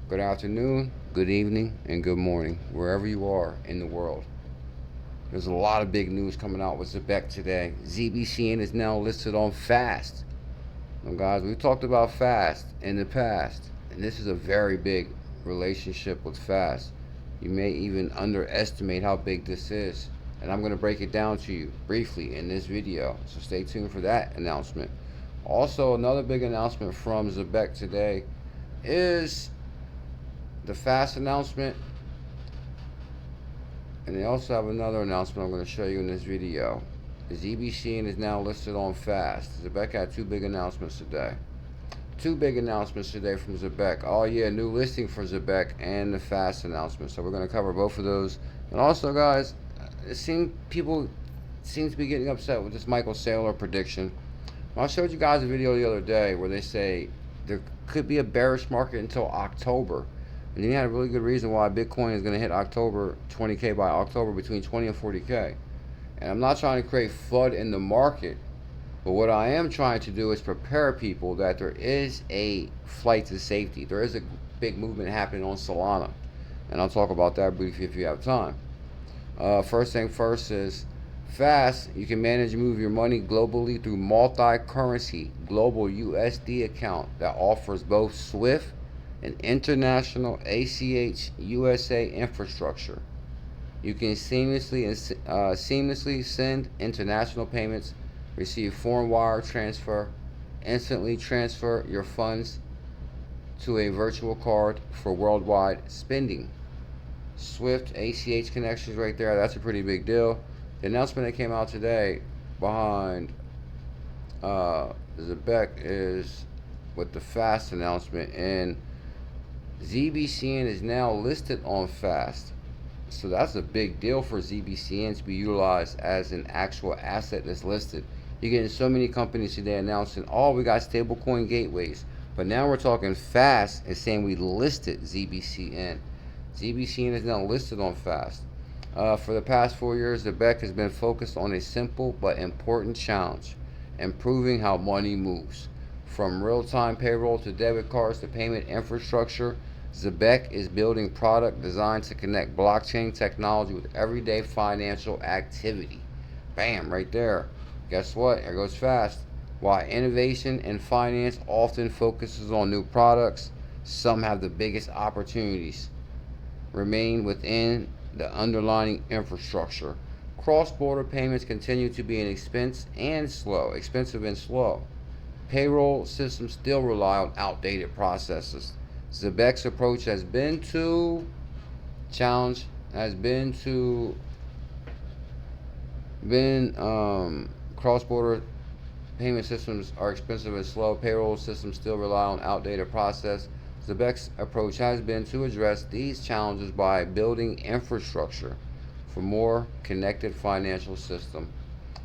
good afternoon, good evening, and good morning, wherever you are in the world. There's a lot of big news coming out with ZBEC today. ZBCN is now listed on Fast. Now, guys, we talked about Fast in the past, and this is a very big relationship with Fast. You may even underestimate how big this is, and I'm going to break it down to you briefly in this video, so stay tuned for that announcement. Also, another big announcement from ZBEC today is the Fast announcement, and they also have another announcement I'm going to show you in this video. The ZBCN is now listed on Fast. ZBEC had two big announcements today. Two big announcements today from ZBEC. Oh yeah, new listing for ZBEC and the Fast announcement. So we're going to cover both of those. And also, guys, people seem to be getting upset with this Michael Saylor prediction. I showed you guys a video the other day where they say there could be a bearish market until October. And you had a really good reason why Bitcoin is going to hit October 20K by October, between 20 and 40K. And I'm not trying to create FUD in the market, but what I am trying to do is prepare people that there is a flight to safety. There is a big movement happening on Solana, and I'll talk about that briefly if you have time. First thing first is Fast. You can manage and move your money globally through multi-currency global USD account that offers both SWIFT and international ACH USA infrastructure. You can seamlessly send international payments, receive foreign wire transfer, instantly transfer your funds to a virtual card for worldwide spending. SWIFT ACH connections right there, that's a pretty big deal. The announcement that came out today behind ZBEC is with the Fast announcement, and ZBCN is now listed on Fast. So that's a big deal for ZBCN to be utilized as an actual asset that's listed. You're getting so many companies today announcing, oh, we got stablecoin gateways. But now we're talking Fast and saying we listed ZBCN. ZBCN is now listed on Fast. For the past 4 years, the BEC has been focused on a simple but important challenge: improving how money moves. From real-time payroll to debit cards to payment infrastructure, ZBEC is building product designed to connect blockchain technology with everyday financial activity. Bam, right there. Guess what? There goes Fast. While innovation in finance often focuses on new products, some have the biggest opportunities remain within the underlying infrastructure. Cross-border payments continue to be expensive and slow. Payroll systems still rely on outdated processes. ZBEC's approach has been to cross-border payment systems are expensive and slow. Payroll systems still rely on outdated process. ZBEC's approach has been to address these challenges by building infrastructure for more connected financial system.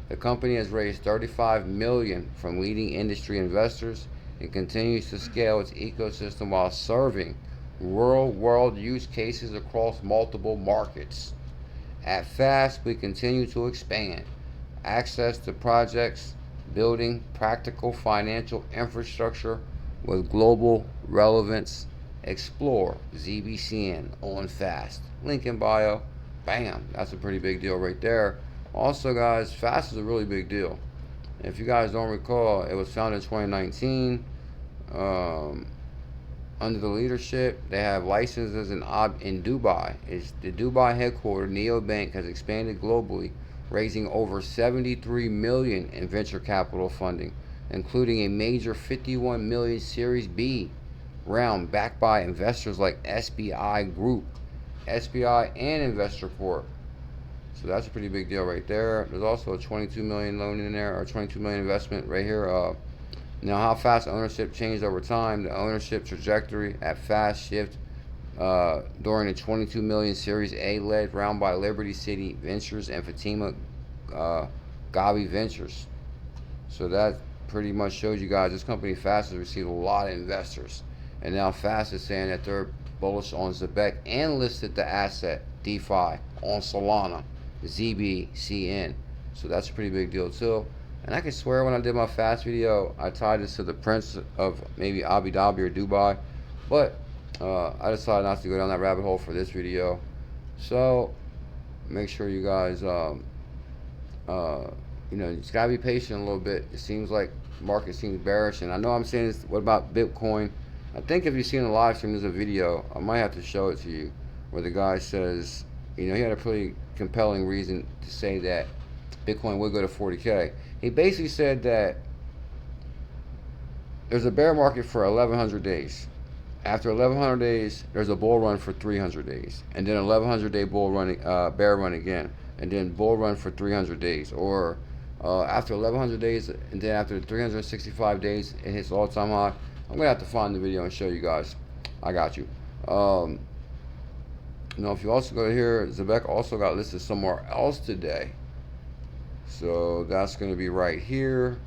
The company has raised $35 million from leading industry investors and continues to scale its ecosystem while serving real-world use cases across multiple markets. At Fast, we continue to expand access to projects, building practical financial infrastructure with global relevance. Explore ZBCN on Fast. Link in bio. Bam, that's a pretty big deal right there. Also, guys, Fast is a really big deal. If you guys don't recall, it was founded in 2019. Under the leadership, they have licenses in Dubai. It's the Dubai headquartered neobank has expanded globally, raising over $73 million in venture capital funding, including a major $51 million Series B round backed by investors like SBI Group, SBI, and Investor Corp. So that's a pretty big deal right there. There's also a $22 million loan in there, or $22 million investment right here. Now, how Fast ownership changed over time. The ownership trajectory at Fast shift during the $22 million Series A led round by Liberty City Ventures and Fatima Gavi Ventures. So that pretty much shows you guys this company Fast has received a lot of investors. And now Fast is saying that they're bullish on ZBEC and listed the asset DeFi on Solana, ZBCN. So that's a pretty big deal too. And I can swear when I did my Fast video, I tied this to the Prince of maybe Abu Dhabi or Dubai. But I decided not to go down that rabbit hole for this video. So make sure you guys, you know, you just gotta be patient a little bit. It seems like market seems bearish, and I know I'm saying this. What about Bitcoin? I think if you've seen the live stream, there's a video. I might have to show it to you, where the guy says, you know, he had a pretty compelling reason to say that Bitcoin would go to 40K. He basically said that there's a bear market for 1,100 days. After 1,100 days, there's a bull run for 300 days, and then 1,100 day bull run, bear run again, and then bull run for 300 days. Or after 1,100 days, and then after 365 days, it hits all-time high. I'm gonna have to find the video and show you guys. I got you. You know, if you also go here, Zebek also got listed somewhere else today, so that's gonna be right here.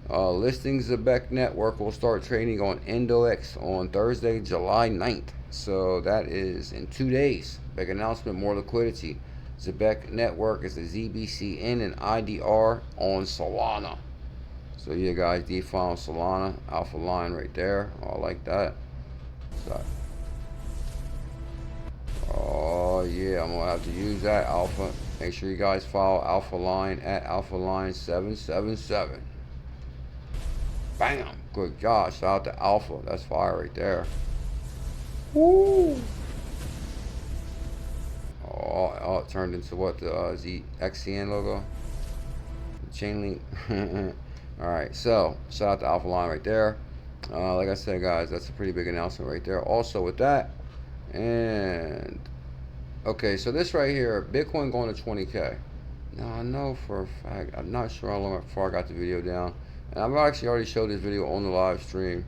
Listing Zebek Network will start trading on EndoX on Thursday, July 9th. So that is in 2 days. Big announcement, more liquidity. Zebek Network is the ZBCN and IDR on Solana. So yeah, guys, DeFi on Solana, alpha line right there. I like that. So, oh yeah, I'm gonna have to use that alpha. Make sure you guys follow Alpha Line at Alpha Line 777. Bam! Good God! Shout out to Alpha. That's fire right there. Woo! Oh, it turned into what, the ZBCN logo? Chain link. All right, so shout out to Alpha Line right there. Like I said, guys, that's a pretty big announcement right there. Also with that, and okay, so this right here, Bitcoin going to 20K. Now I know for a fact, I'm not sure how far I got the video down. And I've actually already showed this video on the live stream.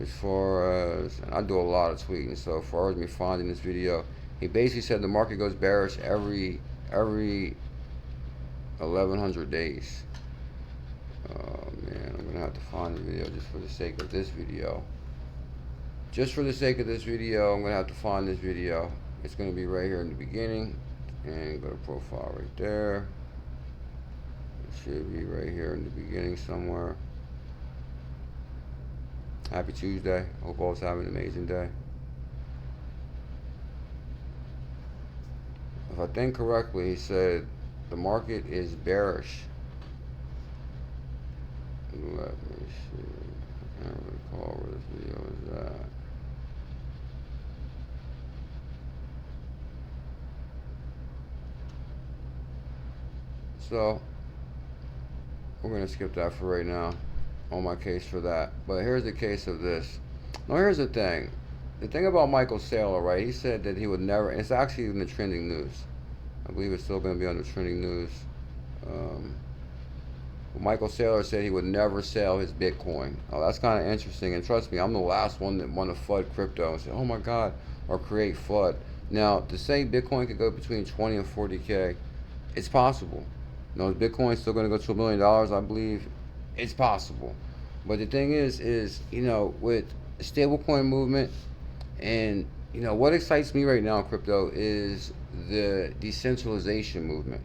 As far as, and I do a lot of tweeting, so as far as me finding this video, he basically said the market goes bearish every 1,100 days. Oh man, I'm gonna have to find the video just for the sake of this video. Just for the sake of this video, I'm gonna have to find this video. It's gonna be right here in the beginning, and go to profile right there. Should be right here in the beginning somewhere. Happy Tuesday. Hope all's having an amazing day. If I think correctly, he said the market is bearish. Let me see. I can't recall where this video is at. So we're gonna skip that for right now on my case for that. But here's the case of this. Now here's the thing. The thing about Michael Saylor, right? He said that he would never, and it's actually in the trending news. I believe it's still gonna be on the trending news. Michael Saylor said he would never sell his Bitcoin. Oh, that's kind of interesting. And trust me, I'm the last one that want to FUD crypto and say, oh my God, or create FUD. Now, to say Bitcoin could go between 20 and 40K, it's possible. You know, is Bitcoin still going to go to $1 million? I believe it's possible. But the thing is, you know, with the stablecoin movement, and you know, what excites me right now in crypto is the decentralization movement.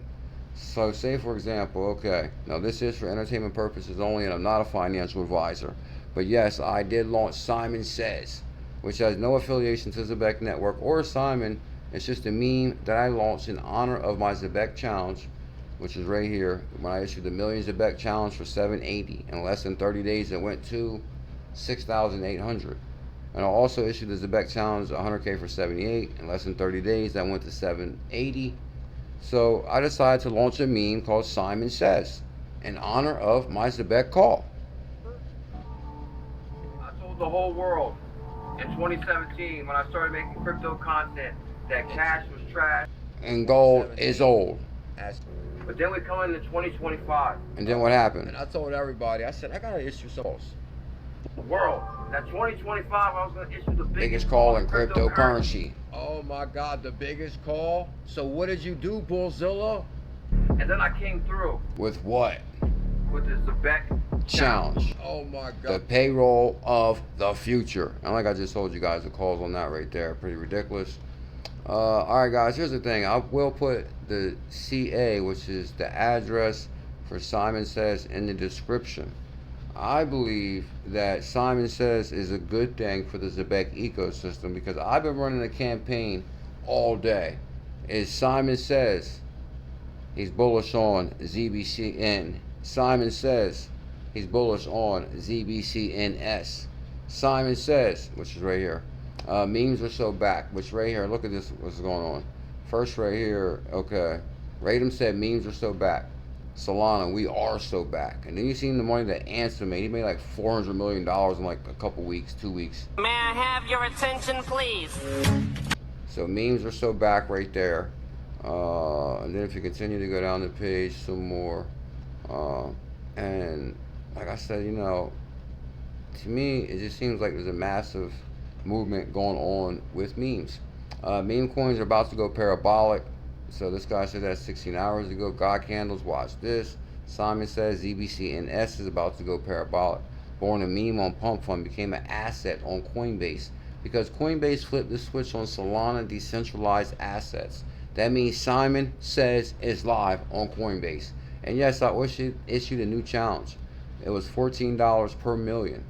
So say for example, okay, now this is for entertainment purposes only, and I'm not a financial advisor. But yes, I did launch Simon Says, which has no affiliation to Zebek Network or Simon. It's just a meme that I launched in honor of my Zebek challenge, which is right here. When I issued the Million Zebek challenge for 780, in less than 30 days it went to 6,800. And I also issued the Zebek challenge 100K for 78. In less than 30 days that went to 780. So I decided to launch a meme called Simon Says in honor of my Zebek call. I told the whole world in 2017 when I started making crypto content that cash was trash and gold is old. But then we come into 2025. And then what happened? And I told everybody, I said, I gotta issue some calls. The world. That 2025, I was gonna issue the biggest call in cryptocurrency. Oh my God, the biggest call? So what did you do, Bullzilla? And then I came through. With what? With the Zebek challenge. Oh my God. The payroll of the future. And like I just told you guys, the calls on that right there, pretty ridiculous. Alright guys, here's the thing. I will put the CA, which is the address for Simon Says, in the description. I believe that Simon Says is a good thing for the Zebek ecosystem, because I've been running a campaign all day. Is Simon Says he's bullish on ZBCN. Simon Says he's bullish on ZBCNS. Simon Says, which is right here, memes are so back, which right here, look at this, what's going on. First right here, okay, Radom said memes are so back. Solana, we are so back. And then you seen the money that Answer made. He made like $400 million in like a couple weeks, 2 weeks. May I have your attention, please? So memes are so back right there. And then if you continue to go down the page some more, and like I said, you know, to me, it just seems like there's a massive movement going on with memes. Meme coins are about to go parabolic. So this guy said that 16 hours ago. God Candles, watch this. Simon Says ZBCNS is about to go parabolic. Born a meme on Pumpfun, became an asset on Coinbase, because Coinbase flipped the switch on Solana decentralized assets. That means Simon Says is live on Coinbase. And yes, I issued a new challenge. It was $14 per million.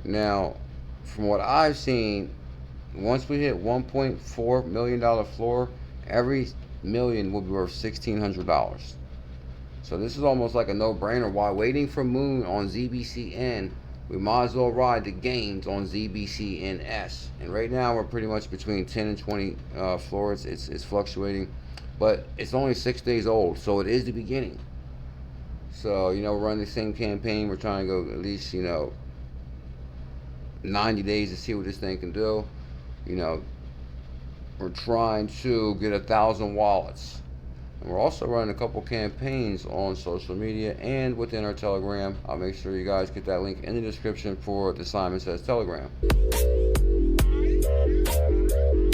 Now, from what I've seen, once we hit $1.4 million floor, every million will be worth $1,600. So this is almost like a no-brainer. While waiting for Moon on ZBCN, we might as well ride the gains on ZBCNS. And right now we're pretty much between 10 and 20 floors. It's fluctuating, but it's only 6 days old, so it is the beginning. So, you know, we're running the same campaign. We're trying to go at least, you know, 90 days to see what this thing can do. You know, we're trying to get 1,000 wallets. And we're also running a couple campaigns on social media and within our Telegram. I'll make sure you guys get that link in the description for the Simon Says Telegram.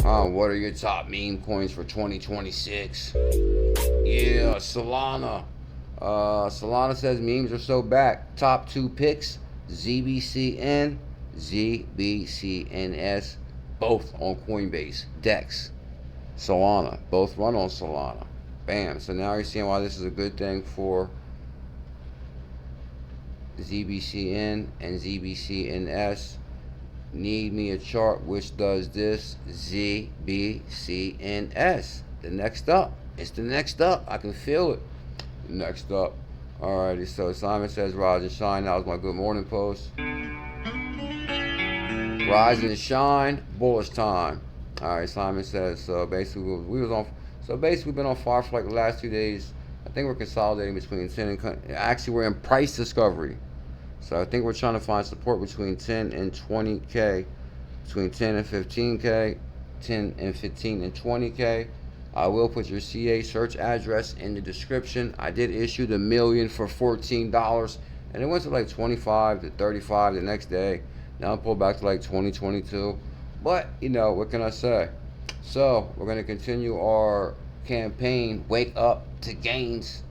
What are your top meme coins for 2026? Yeah, Solana. Solana says memes are so back. Top 2 picks, ZBCN, ZBCNS, both on Coinbase. DEX, Solana, both run on Solana. Bam. So now you're seeing why this is a good thing for ZBCN and ZBCNS. Need me a chart which does this. ZBCNS. The next up. It's the next up. I can feel it. Next up. Alrighty, so Simon Says rise and shine. That was my good morning post. Rise and shine, bullish time. Alright, Simon Says, so basically we've been on fire for like the last 2 days. I think we're consolidating between 10 and, actually we're in price discovery. So I think we're trying to find support between 10 and 20K, between 10 and 15K, 10 and 15 and 20K. I will put your CA search address in the description. I did issue the million for $14, and it went to like 25 to 35 the next day. Now I'm pulled back to like 2022. But, you know, what can I say? So, we're going to continue our campaign, Wake Up to Gains.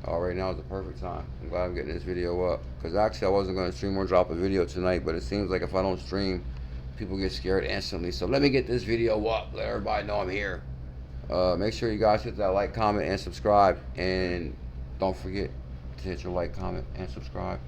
Oh, right now is the perfect time. I'm glad I'm getting this video up. Because actually I wasn't going to stream or drop a video tonight, but it seems like if I don't stream, people get scared instantly. So let me get this video up. Let everybody know I'm here. Make sure you guys hit that like, comment, and subscribe. And don't forget to hit your like, comment, and subscribe.